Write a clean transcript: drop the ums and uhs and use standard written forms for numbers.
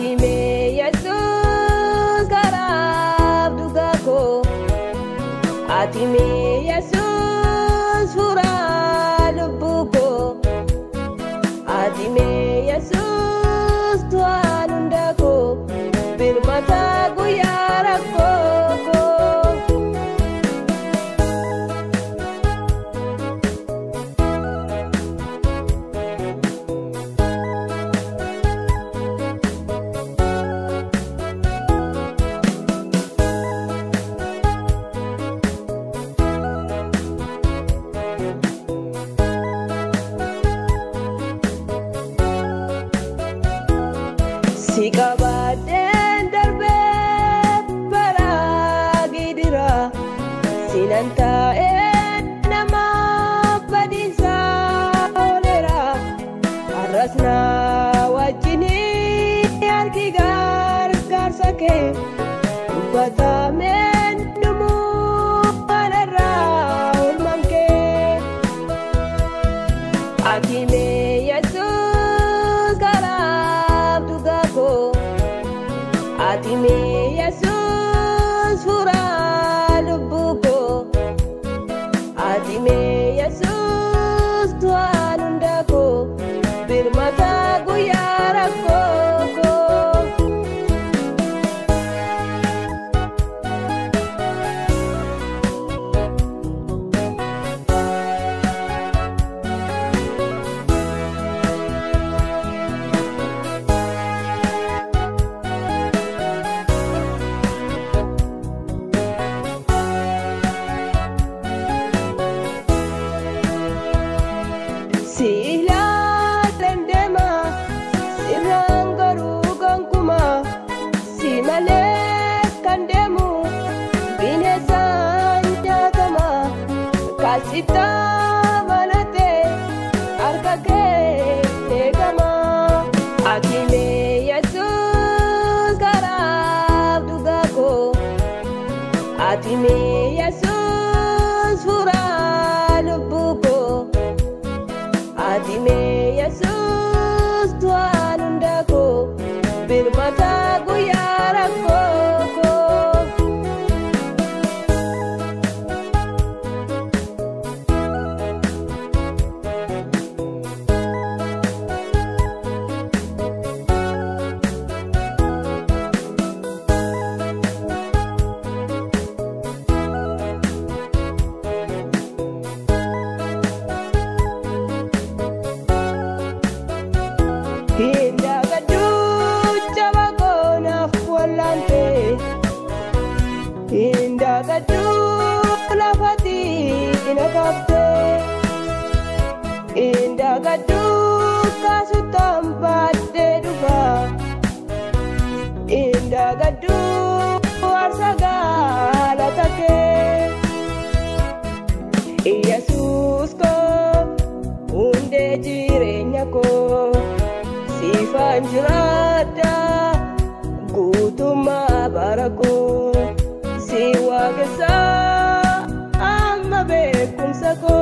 Ati mee Yesuus karaaf dhugaa koo. Ati mee Yesuus furaa lubbuu koo. Ati mee Yesuus du'aan hunda koo. Birmata guyyaa rakkoo koo. Si qabaadheen darbee bara gidira. Sinan taa'een namaaf badiisaa ooleera. Har'as na wajjinii harki gargaarsa kee. Dubbatameen dhumuu kanarraa oolmaan kee. Ati mee Yesuus karaaf dhugaa koo. Ati mee Yesuus furaa lubbuu koo. Ati mee Yesuus du'aan hunda koo. Birmata guyyaa rakkoo koo. Si ilaaleen deema sirraan garuu gonkumaa. Si malee kan deemu bineensaan nyaatama. Kaasitaa malatee harka kee eegama. Ati mee Yesuus karaaf dhugaa koo. Ati mee Yesuus furaa lubbuu koo. Ati mee Yesuus du'aan hunda koo. Birmata guyyaa rakkoo koo. Hinda gaduu jaba koonaaf wallante. Hinda gaduu lafati ina qabte. Hinda gaduu kaasutaan baadhee dhufa. Hinda gaduu aarsa galata kee. Yesuus koo hundee jireenya koo. Sifaan jiraadha guutummaa bara koo. Si waaqessaa amma beekumsa koo.